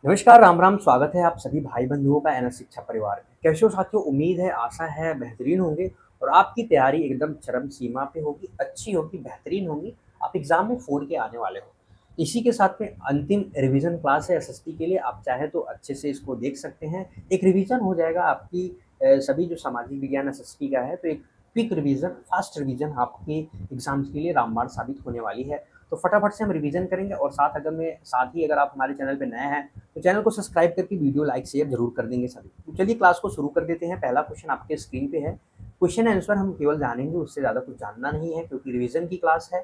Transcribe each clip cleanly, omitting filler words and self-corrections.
नमस्कार, राम राम। स्वागत है आप सभी भाई बंधुओं का एनएस शिक्षा परिवार में। कैसे हो साथियों? उम्मीद है, आशा है बेहतरीन होंगे और आपकी तैयारी एकदम चरम सीमा पे होगी, अच्छी होगी, बेहतरीन होगी। आप एग्जाम में फोड़ के आने वाले हो। इसी के साथ में अंतिम रिवीजन क्लास है एसएसटी के लिए। आप चाहे तो अच्छे से इसको देख सकते हैं। एक रिवीजन हो जाएगा आपकी सभी जो सामाजिक विज्ञान एसएसटी का है, तो एक क्विक रिवीजन, फास्ट रिवीजन आपके एग्जाम्स के लिए रामबाण साबित होने वाली है। तो फटाफट से हम रिवीजन करेंगे और साथ ही अगर आप हमारे चैनल पे नए हैं तो चैनल को सब्सक्राइब करके वीडियो लाइक शेयर जरूर कर देंगे सभी। तो चलिए क्लास को शुरू कर देते हैं। पहला क्वेश्चन आपके स्क्रीन पे है। क्वेश्चन आंसर हम केवल जानेंगे, उससे ज़्यादा कुछ जानना नहीं है क्योंकि रिवीजन की क्लास है।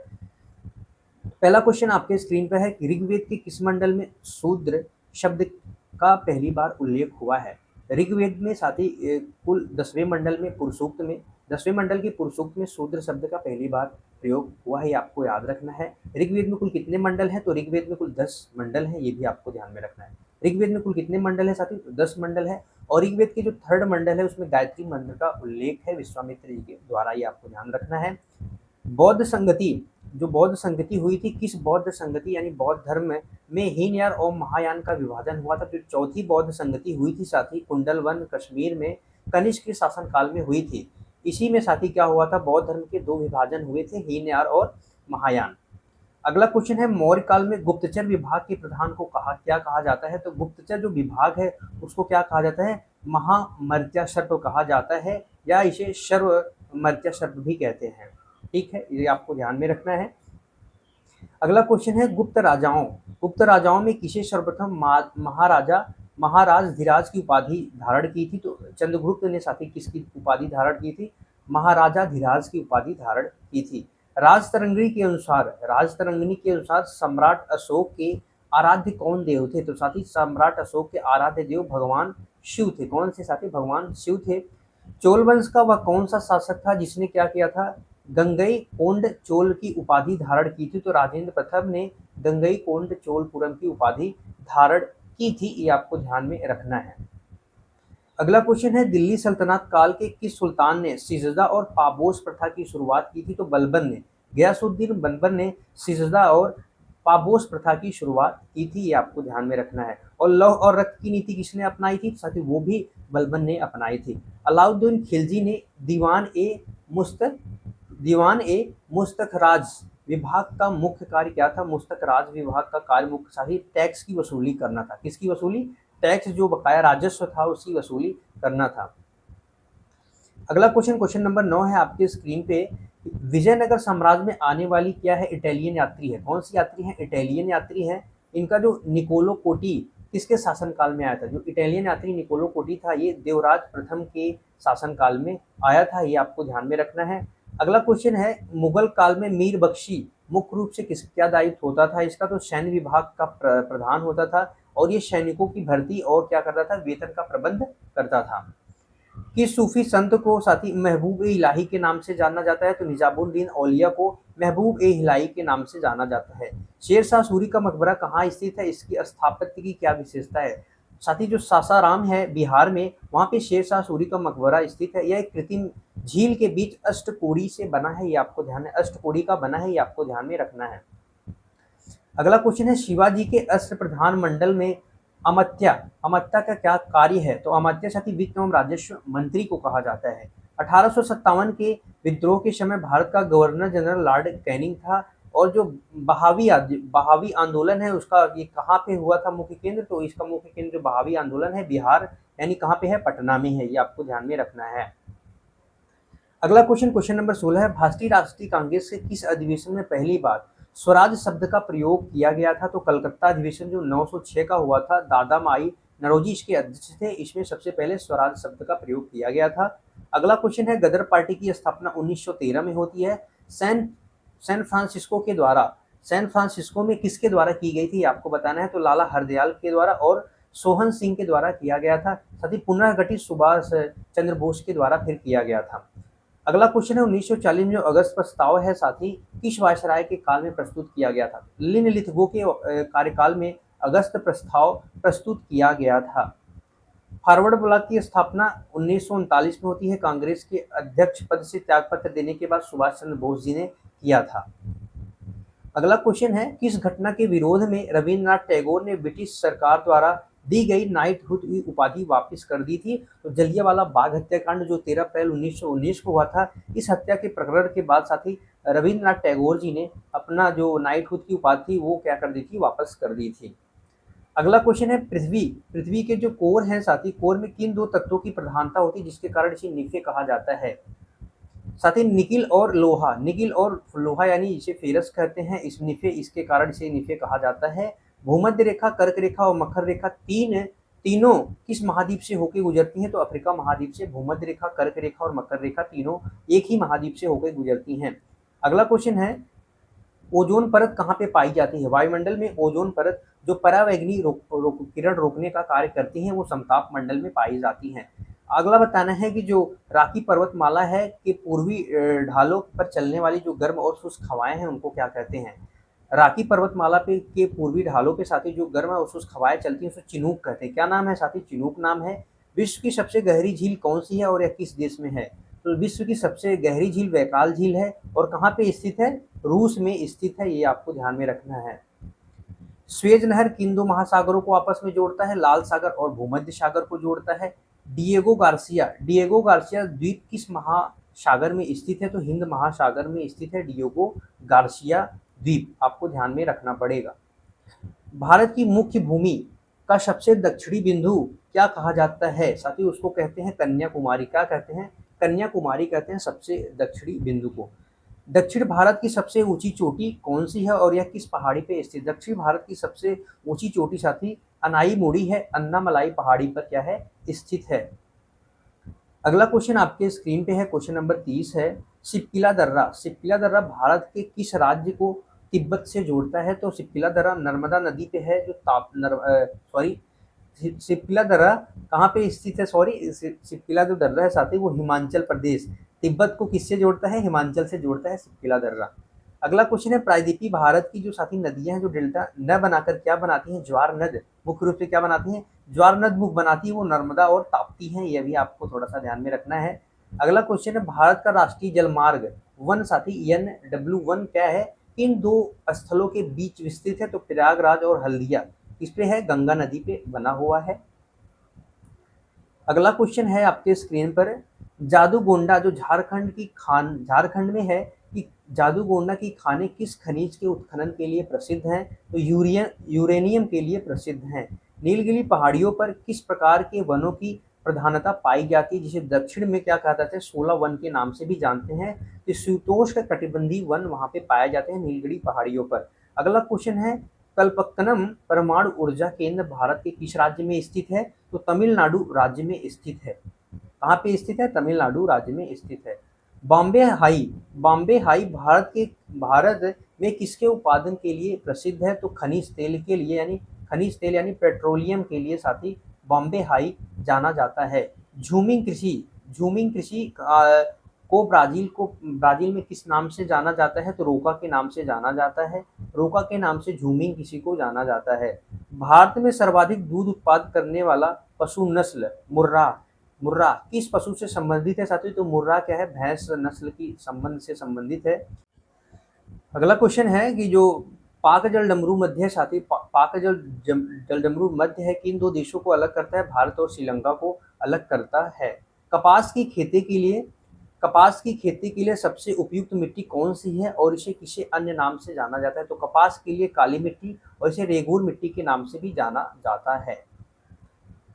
पहला क्वेश्चन आपके स्क्रीन पे है कि ऋग्वेद के किस मंडल में शूद्र शब्द का पहली बार उल्लेख हुआ है? ऋग्वेद में साथी कुल 10वें मंडल में पुरुषोक्त में 10वें मंडल के पुरुषोक्त में शूद्र शब्द का पहली बार प्रयोग हुआ है, ये आपको याद रखना है। ऋग्वेद में कुल कितने मंडल हैं? तो ऋग्वेद में कुल 10 मंडल हैं, ये भी आपको ध्यान में रखना है। ऋग्वेद में कुल कितने मंडल है साथी? तो 10 मंडल है। और ऋग्वेद के जो थर्ड मंडल है उसमें गायत्री मंत्र का उल्लेख है विश्वामित्र जी के द्वारा, ये आपको ध्यान रखना है। बौद्ध संगति, जो बौद्ध संगति हुई थी, किस बौद्ध संगति यानी बौद्ध धर्म में हीनयान और महायान का विभाजन हुआ था? तो चौथी बौद्ध संगति हुई थी साथी कुंडलवन कश्मीर में कनिष्क के शासन काल में हुई थी। इसी में साथी क्या हुआ था? बौद्ध धर्म के दो विभाजन हुए थे, हीनयान और महायान। अगला क्वेश्चन है, मौर्य काल में गुप्तचर विभाग के प्रधान को क्या कहा जाता है? तो गुप्तचर जो विभाग है उसको क्या कहा जाता है? महामर्त्य सर्प कहा जाता है, या इसे सर्वमर्त्य सर्प भी कहते हैं। ठीक है, ये आपको ध्यान में रखना है। अगला क्वेश्चन है, गुप्त राजाओं में किसे सर्वप्रथम महाराज धीराज की उपाधि धारण की थी? तो चंद्रगुप्त ने साथी किसकी उपाधि धारण की थी? महाराजा धीराज की उपाधि धारण की थी। राजतरंगिणी के अनुसार सम्राट अशोक के आराध्य कौन देव थे? तो साथी सम्राट अशोक के आराध्य देव भगवान शिव थे। कौन से साथी? भगवान शिव थे। चोल वंश का वह कौन सा शासक था जिसने क्या किया था? गंगई कोंड चोल की उपाधि धारण की थी। तो राजेंद्र प्रथम ने गंगई कोंड चोलपुरम की उपाधि धारण की थी, ये आपको ध्यान में रखना है। अगला क्वेश्चन है, दिल्ली सल्तनत काल के किस सुल्तान ने सिजदा और पाबोस प्रथा की शुरुआत की थी? तो बलबन ने, गयासुद्दीन बलबन ने सिजदा और पाबोस प्रथा की शुरुआत की थी, ये आपको ध्यान में रखना है। और लौह और रक्त की नीति किसने अपनाई थी? साथ ही वो भी बलबन ने अपनाई थी। अलाउद्दीन खिलजी ने दीवान ए मुस्तखराज विभाग का मुख्य कार्य क्या था? मुस्तखराज विभाग का कार्य मुख्य साथी टैक्स की वसूली करना था। किसकी वसूली? टैक्स, जो बकाया राजस्व था उसकी वसूली करना था। अगला क्वेश्चन नंबर 9 है आपके स्क्रीन पे। विजयनगर साम्राज्य में आने वाली क्या है? इटालियन यात्री है। कौन सी यात्री है? इटालियन यात्री है। इनका जो निकोलो कोटी किसके शासन काल में आया था? जो इटालियन यात्री निकोलो कोटी था, ये देवराज प्रथम के शासन काल में आया था, ये आपको ध्यान में रखना है। अगला क्वेश्चन है, मुगल काल में मीर बख्शी मुख्य रूप से क्या दायित्व होता था इसका? तो सैन्य विभाग का प्रधान होता था और ये सैनिकों की भर्ती और क्या करता था? वेतन का प्रबंध करता था। किस सूफी संत को साथी महबूब ए इलाही के नाम से जाना जाता है? तो निजामुद्दीन औलिया को महबूब ए इलाही के नाम से जाना जाता है। शेर शाह सूरी का मकबरा कहाँ स्थित है? इसकी स्थापत्य की क्या विशेषता है? साथी जो सासाराम है बिहार में, वहाँ पे शेर शाह सूरी का मकबरा स्थित है। यह एक कृत्रिम झील के बीच अष्टकोड़ी से बना है, ये आपको ध्यान है, अष्टकोड़ी का बना है, ये आपको ध्यान में रखना है। अगला क्वेश्चन है, शिवाजी के अस्त्र प्रधान मंडल में अमात्य का क्या कार्य है? तो अमात्य साथी वित्त एवं राजस्व मंत्री को कहा जाता है। 1857 के विद्रोह के समय भारत का गवर्नर जनरल लॉर्ड कैनिंग था। और जो बहावी आंदोलन है उसका ये कहाँ पे हुआ था मुख्य केंद्र? तो इसका मुख्य केंद्र जो बहावी आंदोलन है बिहार यानी कहाँ पे है? पटना में है, ये आपको ध्यान में रखना है। अगला क्वेश्चन नंबर 16 है, भारतीय राष्ट्रीय कांग्रेस के किस अधिवेशन में पहली बार स्वराज शब्द का प्रयोग किया गया था? तो कलकत्ता अधिवेशन जो 906 का हुआ था, दादा माई नरोजी इसके अध्यक्ष थे। इसमें सबसे पहले स्वराज शब्द का प्रयोग किया गया था। अगला क्वेश्चन है, गदर पार्टी की स्थापना 1913 में होती है। सैन फ्रांसिस्को में किसके द्वारा की गई थी आपको बताना है? तो लाला हरदयाल के द्वारा और सोहन सिंह के द्वारा किया गया था। साथ ही पुनर्गठित सुभाष चंद्र बोस के द्वारा फिर किया गया था। अगला क्वेश्चन है, 1940 में जो अगस्त प्रस्ताव है साथी किस वायसराय के काल में प्रस्तुत किया गया था? लिनलिथगो के कार्यकाल में अगस्त प्रस्ताव प्रस्तुत किया गया था। फॉरवर्ड ब्लॉक की स्थापना 1939 में होती है। कांग्रेस के अध्यक्ष पद से त्यागपत्र देने के बाद सुभाष चंद्र बोस जी ने किया था। अगला क्वेश्चन है, किस घटना के विरोध में रविन्द्रनाथ टैगोर ने ब्रिटिश सरकार द्वारा दी गई नाइटहुड की उपाधि वापस कर दी थी। तो जलियांवाला बाग हत्याकांड जो 13 अप्रैल 1919 को हुआ था, इस हत्या के प्रकरण के बाद साथ ही रविंद्रनाथ टैगोर जी ने अपना जो नाइटहुड की उपाधि वो क्या कर दी थी, वापस कर दी थी। अगला क्वेश्चन है पृथ्वी। पृथ्वी के जो कोर हैं साथी, कोर में किन दो तत्वों की प्रधानता होती है जिसके कारण इसे निफे कहा जाता है? साथी निकिल और लोहा, निकिल और लोहा यानी इसे फेरस कहते हैं, इस निफे इसके कारण इसे निफे कहा जाता है। भूमध्य रेखा, कर्क रेखा और मकर रेखा तीनों किस महाद्वीप से होकर गुजरती हैं? तो अफ्रीका महाद्वीप से भूमध्य रेखा, कर्क रेखा और मकर रेखा तीनों एक ही महाद्वीप से होकर गुजरती हैं। अगला क्वेश्चन है ओजोन परत कहाँ पे पाई जाती है? वायुमंडल में ओजोन परत जो परावैंगनी किरण रोकने का कार्य करती हैं वो समताप मंडल में पाई जाती हैं। अगला बताना है कि जो राकी पर्वतमाला है के पूर्वी ढालों पर चलने वाली जो गर्म और शुष्क हवाएं हैं उनको क्या कहते हैं? राकी पर्वतमाला पे के पूर्वी ढालों पे साथी जो गर्म और शुष्क हवाएं चलती हैं उसे चिनूक कहते हैं। क्या नाम है साथी? चिनूक नाम है। विश्व की सबसे गहरी झील कौन सी है और यह किस देश में है? तो विश्व की सबसे गहरी झील बैकाल झील है और कहाँ पे स्थित है? रूस में स्थित है, ये आपको ध्यान में रखना है। स्वेज नहर किन दो महासागरों को आपस में जोड़ता है? लाल सागर और भूमध्य सागर को जोड़ता है। डिएगो गार्सिया द्वीप किस महासागर में स्थित है? तो हिंद महासागर में स्थित है डिएगो गार्सिया द्वीप, आपको ध्यान में रखना पड़ेगा। भारत की मुख्य भूमि का सबसे दक्षिणी बिंदु क्या कहा जाता है? साथी उसको कहते हैं कन्याकुमारी। क्या कहते हैं? कन्याकुमारी कहते हैं सबसे दक्षिणी बिंदु को। दक्षिण भारत की सबसे ऊंची चोटी कौन सी है और यह किस पहाड़ी पे स्थित? दक्षिण भारत की सबसे ऊंची चोटी साथी अनाई मुड़ी है, अन्नामलाई पहाड़ी पर क्या है? स्थित है। अगला क्वेश्चन आपके स्क्रीन पे है, क्वेश्चन नंबर 30 है। सिपकिला दर्रा, सिपकिला दर्रा भारत के किस राज्य को तिब्बत से जोड़ता है? तो सिपकिला दर्रा नर्मदा नदी पे है जो सिपकिला दर्रा कहाँ पे स्थित है? सिपकिला जो दर्रा है साथी वो हिमाचल प्रदेश, तिब्बत को किससे जोड़ता है? हिमाचल से जोड़ता है सिपकिला दर्रा। अगला क्वेश्चन है प्रायद्वीपीय भारत की जो साथी नदियां हैं जो डेल्टा न बनाकर क्या बनाती हैं? ज्वार नद मुख्य रूप से क्या बनाती हैं? ज्वार नद मुख बनाती है वो नर्मदा और ताप्ती हैं, यह भी आपको थोड़ा सा ध्यान में रखना है। अगला क्वेश्चन है भारत का राष्ट्रीय जलमार्ग वन साथी NW1 क्या है? इन दो स्थलों के बीच विस्तृत है? तो प्रयागराज और हल्दिया इस पे है, गंगा नदी पे बना हुआ है। अगला क्वेश्चन है आपके स्क्रीन पर जादूगोंडा जो झारखंड में है कि जादूगोंडा की खानें किस खनिज के उत्खनन के लिए प्रसिद्ध हैं? तो यूरेनियम के लिए प्रसिद्ध हैं। नीलगिरी पहाड़ियों पर किस प्रकार के वनों की प्रधानता पाई जाती है जिसे दक्षिण में क्या कहा जाता है? 16 वन के नाम से भी जानते हैं। तो शीतोष्ण कटिबंधीय वन वहां पे पाए जाते हैं नीलगिरी पहाड़ियों पर। अगला क्वेश्चन है कल्पक्कनम परमाणु ऊर्जा केंद्र भारत के किस राज्य में स्थित है? तो तमिलनाडु राज्य में स्थित है। कहाँ पे स्थित है? तमिलनाडु राज्य में स्थित है। बॉम्बे हाई भारत में किसके उत्पादन के लिए प्रसिद्ध है? तो खनिज तेल के लिए, यानी पेट्रोलियम के लिए साथी बॉम्बे हाई जाना जाता है। झूमिंग कृषि को ब्राजील में किस नाम से जाना जाता है? तो रोका के नाम से जाना जाता है। रोका के नाम से झूमिंग कृषि को जाना जाता है। भारत में सर्वाधिक दूध उत्पादन करने वाला पशु नस्ल मुर्रा किस पशु से संबंधित है साथियों? तो मुर्रा क्या है? भैंस नस्ल की संबंध से संबंधित है। अगला क्वेश्चन है कि जो पाक जल डमरू मध्य है साथी, पाक जल डमरू मध्य है किन दो देशों को अलग करता है? भारत और श्रीलंका को अलग करता है। कपास की खेती के लिए सबसे उपयुक्त मिट्टी कौन सी है और इसे किसी अन्य नाम से जाना जाता है? तो कपास के लिए काली मिट्टी और इसे रेगूर मिट्टी के नाम से भी जाना जाता है।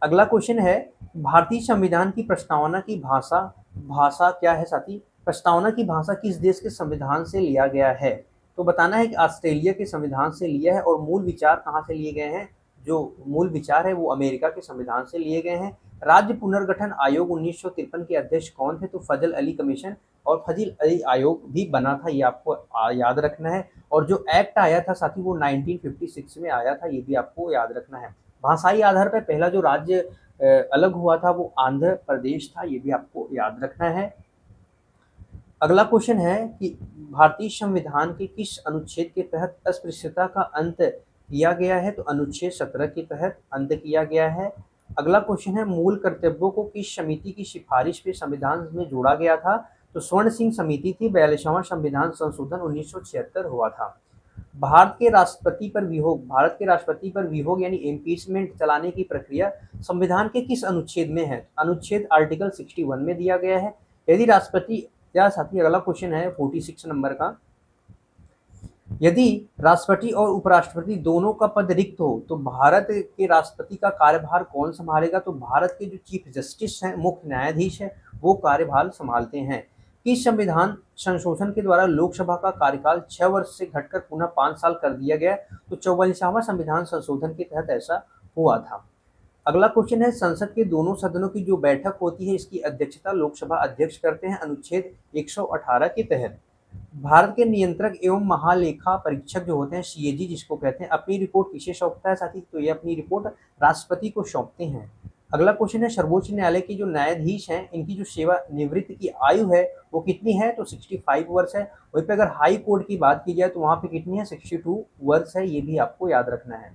अगला क्वेश्चन है भारतीय संविधान की प्रस्तावना की भाषा क्या है साथी? प्रस्तावना की भाषा किस देश के संविधान से लिया गया है? तो बताना है कि ऑस्ट्रेलिया के संविधान से लिया है। और मूल विचार कहाँ से लिए गए हैं? जो मूल विचार है वो अमेरिका के संविधान से लिए गए हैं। राज्य पुनर्गठन आयोग 1953 के अध्यक्ष कौन थे? तो फजल अली कमीशन और फजील अली आयोग भी बना था, ये आपको याद रखना है। और जो एक्ट आया था साथी वो 1956 में आया था, ये भी आपको याद रखना है। भाषाई आधार पर पहला जो राज्य अलग हुआ था वो आंध्र प्रदेश था, ये भी आपको याद रखना है। अगला क्वेश्चन है कि भारतीय संविधान के किस अनुच्छेद के तहत अस्पृश्यता का अंत किया गया है? तो अनुच्छेद 17 के तहत अंत किया गया है। अगला क्वेश्चन है मूल कर्तव्यों को किस समिति की सिफारिश पे संविधान में जोड़ा गया था? तो स्वर्ण सिंह समिति थी। 42वां संविधान संशोधन 1976 हुआ था। भारत के राष्ट्रपति पर विहोग यानी इम्पीचमेंट चलाने की प्रक्रिया संविधान के किस अनुच्छेद में है? अनुच्छेद आर्टिकल 61 में दिया गया है। यदि राष्ट्रपति या साथी अगला क्वेश्चन है 46 नंबर का, यदि राष्ट्रपति और उपराष्ट्रपति दोनों का पद रिक्त हो तो भारत के राष्ट्रपति का कार्यभार कौन संभालेगा? तो भारत के जो चीफ जस्टिस हैं, मुख्य न्यायाधीश हैं, वो कार्यभार संभालते हैं। किस संविधान संशोधन के द्वारा लोकसभा का कार्यकाल 6 वर्ष से घटकर पुनः 5 साल कर दिया गया? तो 44वां संविधान संशोधन के तहत ऐसा हुआ था। अगला क्वेश्चन है संसद के दोनों सदनों की जो बैठक होती है इसकी अध्यक्षता लोकसभा अध्यक्ष करते हैं अनुच्छेद 118 के तहत। भारत के नियंत्रक एवं महालेखा परीक्षक जो होते हैं सीएजी जिसको कहते हैं, अपनी रिपोर्ट किसे सौंपता है साथी? तो ये अपनी रिपोर्ट राष्ट्रपति को सौंपते हैं। अगला क्वेश्चन है सर्वोच्च न्यायालय के जो न्यायाधीश हैं इनकी जो सेवा निवृत्ति की आयु है वो कितनी है? तो 65 वर्ष है। वहीं पे अगर हाई कोर्ट की बात की जाए तो वहां पे कितनी है? 62 वर्ष है। ये भी आपको याद रखना है।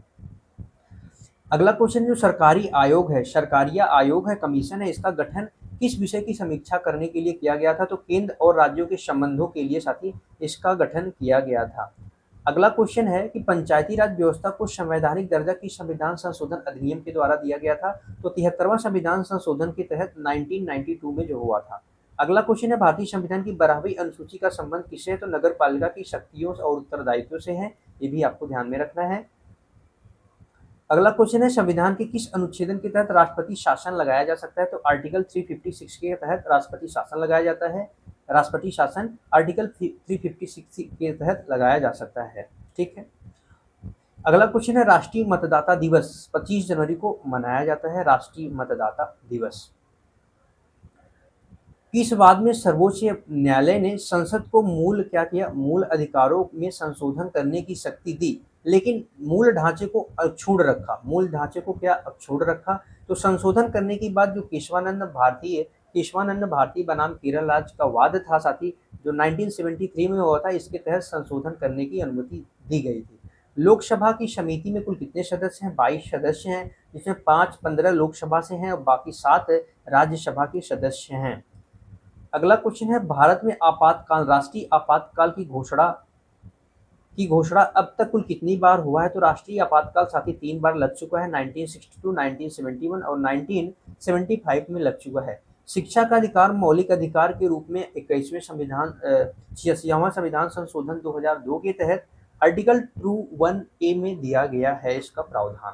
अगला क्वेश्चन जो सरकारी आयोग है, सरकारिया आयोग है, कमीशन है, इसका गठन किस विषय की समीक्षा करने के लिए किया गया था? तो केंद्र और राज्यों के संबंधों के लिए साथी इसका गठन किया गया था। अगला क्वेश्चन है कि पंचायती राज व्यवस्था को संवैधानिक दर्जा किस संविधान संशोधन अधिनियम के द्वारा दिया गया था? तो 73वां संविधान संशोधन के तहत 1992 में जो हुआ था। अगला क्वेश्चन है भारतीय संविधान की 12वीं अनुसूची का संबंध किससे है? तो नगर पालिका की शक्तियों और उत्तरदायित्व से है। ये भी आपको ध्यान में रखना है। अगला क्वेश्चन है संविधान के किस अनुच्छेदन के तहत राष्ट्रपति शासन लगाया जा सकता है? तो आर्टिकल 356 के तहत राष्ट्रपति शासन लगाया जाता है। राष्ट्रपति शासन आर्टिकल 356 के तहत लगाया जा सकता है। ठीक है। अगला क्वेश्चन है राष्ट्रीय मतदाता दिवस 25 जनवरी को मनाया जाता है। राष्ट्रीय मतदाता दिवस किस वाद में सर्वोच्च न्यायालय ने संसद को मूल क्या किया? मूल अधिकारों में संशोधन करने की शक्ति दी, लेकिन मूल ढांचे को अक्षुण्ण रखा। मूल ढांचे को क्या अक्षुण्ण रखा? तो संशोधन करने के बाद जो केशवानंद भारती बनाम केरल राज्य का वाद था साथी, जो 1973 में हुआ था, इसके तहत संशोधन करने की अनुमति दी गई थी। लोकसभा की समिति में कुल कितने सदस्य हैं? 22 सदस्य हैं, जिसमें 15 लोकसभा से हैं और बाकी 7 राज्यसभा के सदस्य हैं। अगला क्वेश्चन है भारत में आपातकाल, राष्ट्रीय आपातकाल की घोषणा अब तक कुल कितनी बार हुआ है? तो राष्ट्रीय आपातकाल साथी 3 बार लग चुका है, 1962, 1971 और 1975 में लग चुका है। शिक्षा का अधिकार मौलिक अधिकार के रूप में 86वां संविधान संशोधन 2002 के तहत आर्टिकल 21A में दिया गया है इसका प्रावधान।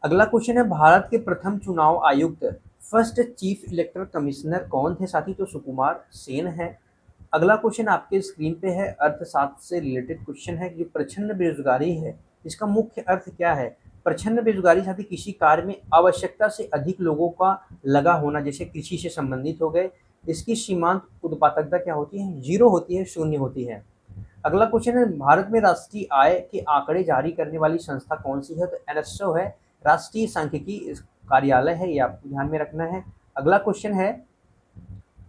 अगला क्वेश्चन है भारत के प्रथम चुनाव आयुक्त फर्स्ट चीफ इलेक्टोरल कमिश्नर कौन थे साथी? तो सुकुमार सेन है। अगला क्वेश्चन आपके स्क्रीन पे है, अर्थशास्त्र से रिलेटेड क्वेश्चन है कि जो प्रच्छन्न बेरोजगारी है इसका मुख्य अर्थ क्या है? प्रच्छन्न बेरोजगारी साथी किसी कार्य में आवश्यकता से अधिक लोगों का लगा होना, जैसे कृषि से संबंधित हो गए। इसकी सीमांत उत्पादकता क्या होती है? 0 होती है, 0 होती है। अगला क्वेश्चन है भारत में राष्ट्रीय आय के आंकड़े जारी करने वाली संस्था कौन सी है? तो एनएसओ है, राष्ट्रीय सांख्यिकी कार्यालय है, ये आपको ध्यान में रखना है। अगला क्वेश्चन है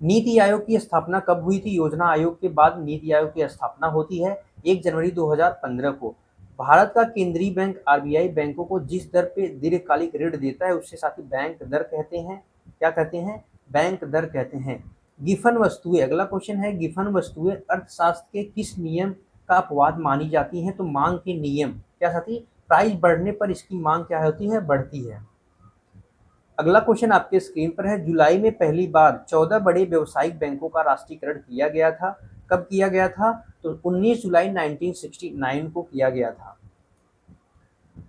नीति आयोग की स्थापना कब हुई थी? योजना आयोग के बाद नीति आयोग की स्थापना होती है 1 जनवरी 2015 को। भारत का केंद्रीय बैंक आरबीआई बैंकों को जिस दर पे दीर्घकालिक ऋण देता है उससे साथी बैंक दर कहते हैं। क्या कहते हैं? बैंक दर कहते हैं। गिफन वस्तुएं, अगला क्वेश्चन है गिफन वस्तुएं अर्थशास्त्र के किस नियम का अपवाद मानी जाती हैं? तो मांग के नियम। क्या साथी? प्राइस बढ़ने पर इसकी मांग क्या होती है? बढ़ती है। अगला क्वेश्चन आपके स्क्रीन पर है जुलाई में पहली बार 14 बड़े व्यवसायिक बैंकों का राष्ट्रीयकरण किया गया था। कब किया गया था? तो 19 जुलाई 1969 को किया गया था।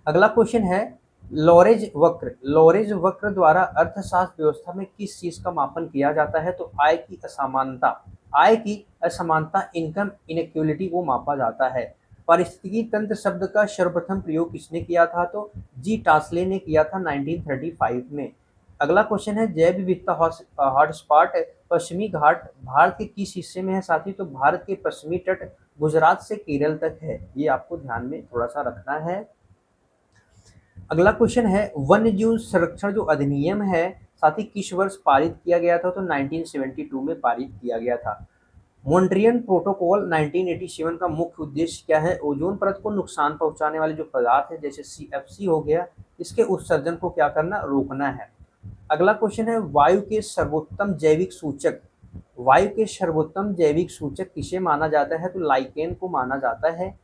अगला क्वेश्चन है लॉरेज वक्र। लॉरेज वक्र द्वारा अर्थशास्त्र व्यवस्था में किस चीज का मापन किया जाता है? तो आय की असमानता। आय की असमानता, इनकम इनइक्वालिटी को मापा जाता है। पारिस्थितिकी तंत्र शब्द का सर्वप्रथम प्रयोग किसने किया था? तो जी टास्ले ने किया था 1935 में। अगला क्वेश्चन है जैव विविधता हॉटस्पॉट पश्चिमी घाट भारत के किस हिस्से में है साथी? तो भारत के पश्चिमी तट गुजरात से केरल तक है। ये आपको ध्यान में थोड़ा सा रखना है। अगला क्वेश्चन है वन्य जीव संरक्षण जो अधिनियम है साथी किस वर्ष पारित किया गया था? तो 1972 में पारित किया गया था। मॉन्ट्रियल प्रोटोकॉल 1987 का मुख्य उद्देश्य क्या है? ओजोन परत को नुकसान पहुंचाने वाले जो पदार्थ है जैसे सीएफसी हो गया, इसके उत्सर्जन को क्या करना? रोकना है। अगला क्वेश्चन है वायु के सर्वोत्तम जैविक सूचक। वायु के सर्वोत्तम जैविक सूचक किसे माना जाता है? तो लाइकेन को माना जाता है।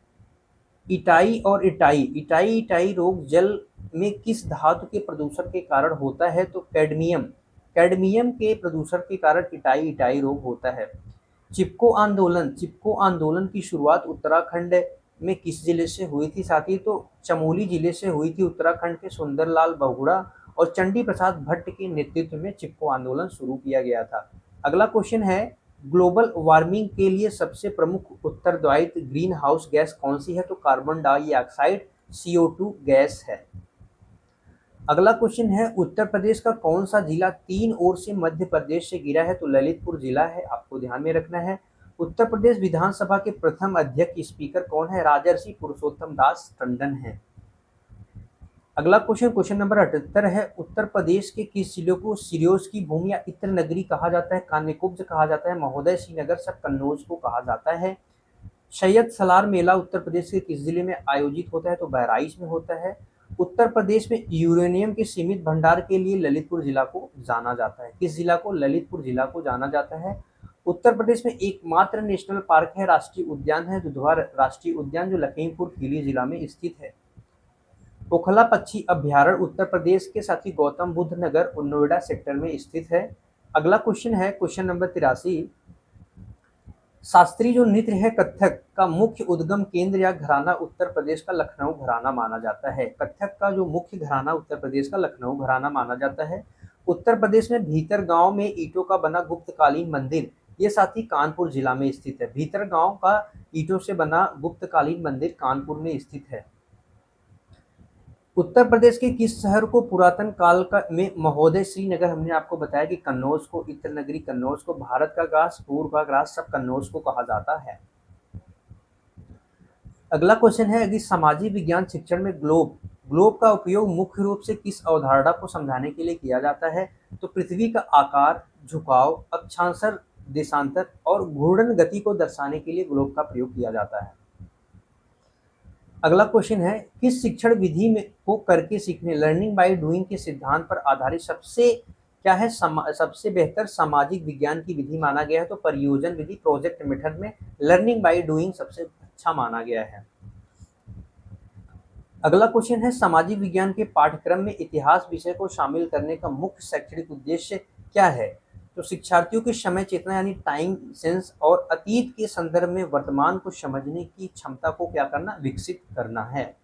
इटाई और इटाई इटाई इटाई रोग जल में किस धातु के प्रदूषण के कारण होता है? तो कैडमियम कैडमियम के प्रदूषण के कारण इटाई इटाई रोग होता है। चिपको आंदोलन की शुरुआत उत्तराखंड में किस जिले से हुई थी साथी? तो चमोली जिले से हुई थी। उत्तराखंड के सुंदरलाल बहुगुणा और चंडी प्रसाद भट्ट के नेतृत्व में चिपको आंदोलन शुरू किया गया था। अगला क्वेश्चन है, ग्लोबल वार्मिंग के लिए सबसे प्रमुख उत्तरदायित्व ग्रीन हाउस गैस कौन सी है? तो कार्बन डाइऑक्साइड CO2 गैस है। अगला क्वेश्चन है, उत्तर प्रदेश का कौन सा जिला तीन ओर से मध्य प्रदेश से घिरा है? तो ललितपुर जिला है, आपको ध्यान में रखना है। उत्तर प्रदेश विधानसभा के प्रथम अध्यक्ष स्पीकर कौन है? राजर्षि पुरुषोत्तम दास टंडन है। अगला क्वेश्चन नंबर 78 है, उत्तर प्रदेश के किस जिले को सिरोज की भूमि या इत्र नगरी कहा जाता है? कान्यकुब्ज कहा जाता है, महोदय, श्रीनगर, सब कन्नौज को कहा जाता है। सैयद सलार मेला उत्तर प्रदेश के किस जिले में आयोजित होता है? तो बहराइच में होता है। उत्तर प्रदेश में यूरेनियम के सीमित भंडार के लिए ललितपुर जिला को जाना जाता है। किस जिला को? ललितपुर जिला को जाना जाता है। उत्तर प्रदेश में एकमात्र नेशनल पार्क है, राष्ट्रीय उद्यान है दुधवा राष्ट्रीय उद्यान, जो लखीमपुर खीरी जिला में स्थित है। ओखला पक्षी अभ्यारण्य उत्तर प्रदेश के साथ ही गौतम बुद्ध नगर और नोएडा सेक्टर में स्थित है। अगला क्वेश्चन है क्वेश्चन नंबर 83, शास्त्रीय जो नृत्य है कथक का मुख्य उद्गम केंद्र या घराना उत्तर प्रदेश का लखनऊ घराना माना जाता है। कथक का जो मुख्य घराना उत्तर प्रदेश का लखनऊ घराना माना जाता है। उत्तर प्रदेश में भीतर गांव में ईंटों का बना गुप्तकालीन मंदिर, ये साथी कानपुर जिला में स्थित है। भीतर गांव का ईंटों से बना गुप्तकालीन मंदिर कानपुर में स्थित है। उत्तर प्रदेश के किस शहर को पुरातन काल का में महोदय, श्रीनगर हमने आपको बताया कि कन्नौज को, इत्र नगरी कन्नौज को, भारत का ग्रास, पूर्व का ग्रास, सब कन्नौज को कहा जाता है। अगला क्वेश्चन है, यदि सामाजिक विज्ञान शिक्षण में ग्लोब का उपयोग मुख्य रूप से किस अवधारणा को समझाने के लिए किया जाता है? तो पृथ्वी का आकार, झुकाव, अक्षांशर, देशांतर और घूर्णन गति को दर्शाने के लिए ग्लोब का प्रयोग किया जाता है। अगला क्वेश्चन है, किस शिक्षण विधि में को करके सीखने, लर्निंग बाय डूइंग के सिद्धांत पर आधारित सबसे क्या है सबसे बेहतर सामाजिक विज्ञान की विधि माना गया है? तो परियोजन विधि, प्रोजेक्ट मेथड में लर्निंग बाय डूइंग सबसे अच्छा माना गया है। अगला क्वेश्चन है, सामाजिक विज्ञान के पाठ्यक्रम में इतिहास विषय को शामिल करने का मुख्य शैक्षणिक उद्देश्य क्या है? तो शिक्षार्थियों की समय चेतना यानी टाइम सेंस और अतीत के संदर्भ में वर्तमान को समझने की क्षमता को क्या करना, विकसित करना है।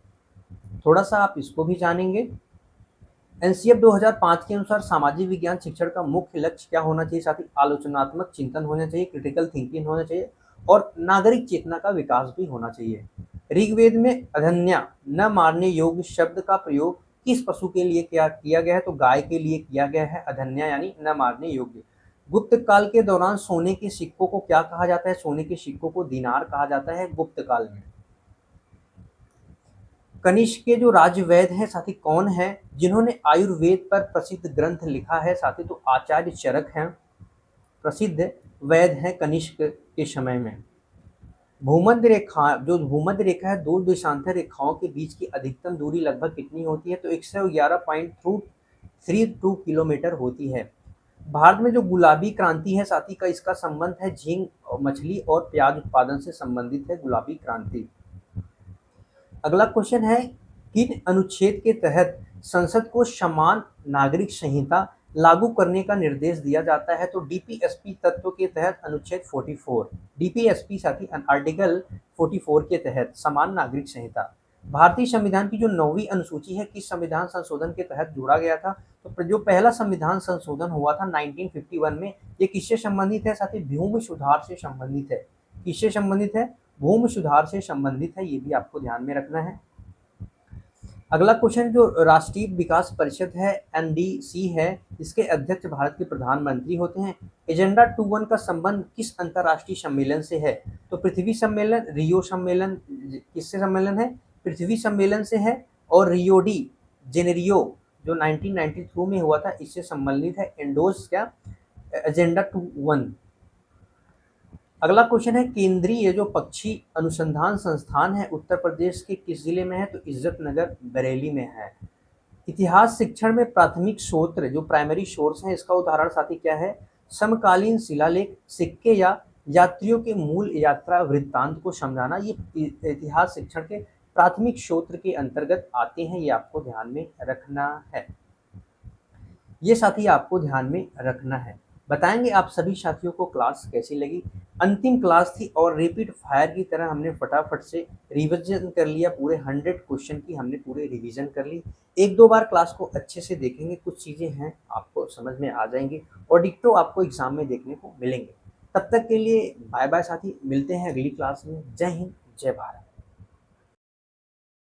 थोड़ा सा आप इसको भी जानेंगे। एनसीएफ 2005 के अनुसार सामाजिक विज्ञान शिक्षण का मुख्य लक्ष्य क्या होना चाहिए? साथ ही आलोचनात्मक चिंतन होना चाहिए, क्रिटिकल थिंकिंग होना चाहिए और नागरिक चेतना का विकास भी होना चाहिए। ऋग्वेद में अधन्या न मारने योग्य शब्द का प्रयोग किस पशु के लिए किया गया है? तो गाय के लिए किया गया है, अधन्या यानी न मारने योग्य। गुप्त काल के दौरान सोने के सिक्कों को क्या कहा जाता है? सोने के सिक्कों को दीनार कहा जाता है गुप्त काल में। कनिष्क के जो राजवैद्य हैं साथी कौन है जिन्होंने आयुर्वेद पर प्रसिद्ध ग्रंथ लिखा है? साथी तो आचार्य चरक हैं, प्रसिद्ध वैद्य हैं कनिष्क के समय में। भूमध्य रेखा है, दो देशांतर रेखाओं के बीच की अधिकतम दूरी लगभग कितनी होती है? तो 111.32 किलोमीटर होती है। भारत में जो गुलाबी क्रांति है साथी का इसका संबंध है झींग मछली और प्याज उत्पादन से संबंधित है गुलाबी क्रांति। अगला क्वेश्चन है, किन अनुच्छेद के तहत संसद को समान नागरिक संहिता लागू करने का निर्देश दिया जाता है? तो डीपीएसपी तत्व के तहत अनुच्छेद 44, डीपीएसपी साथी आर्टिकल 44 के तहत समान नागरिक संहिता। भारतीय संविधान की जो 9वीं अनुसूची है किस संविधान संशोधन के तहत जोड़ा गया था? तो जो पहला संविधान संशोधन हुआ था 1951 में, ये किससे संबंधित है? साथी भूमि सुधार से संबंधित है। किससे संबंधित है? भूमि सुधार से संबंधित है, ये भी आपको ध्यान में रखना है। अगला क्वेश्चन, जो राष्ट्रीय विकास परिषद है एनडीसी है, इसके अध्यक्ष भारत के प्रधानमंत्री होते हैं। एजेंडा 21 का संबंध किस अंतर्राष्ट्रीय सम्मेलन से है? तो पृथ्वी सम्मेलन, रियो सम्मेलन, किससे सम्मेलन है? पृथ्वी सम्मेलन से है। और रियो डी जेनेरियो जो 1992 में हुआ था इससे संबंधित है। एंडोज क्या? एजेंडा 21। अगला क्वेश्चन है, केंद्रीय जो पक्षी अनुसंधान संस्थान है उत्तर प्रदेश के किस जिले में है? तो इज्जत नगर बरेली में है। इतिहास शिक्षण में प्राथमिक स्रोत जो प्राइमरी सोर्स है इसका उदाहरण साथी क्या है? समकालीन शिलालेख, सिक्के या यात्रियों के मूल यात्रा वृत्तांत को समझाना, ये इतिहास शिक्षण के प्राथमिक स्रोत के अंतर्गत आते हैं, ये आपको ध्यान में रखना है। ये साथी आपको ध्यान में रखना है। बताएंगे आप सभी साथियों को क्लास कैसी लगी। अंतिम क्लास थी और रिपीट फायर की तरह हमने फटाफट से रिवीजन कर लिया, पूरे 100 क्वेश्चन की हमने पूरे रिवीजन कर ली। एक दो बार क्लास को अच्छे से देखेंगे, कुछ चीज़ें हैं आपको समझ में आ जाएंगी और डिक्टो आपको एग्जाम में देखने को मिलेंगे। तब तक के लिए बाय बाय साथी, मिलते हैं अगली क्लास में। जय हिंद, जय भारत।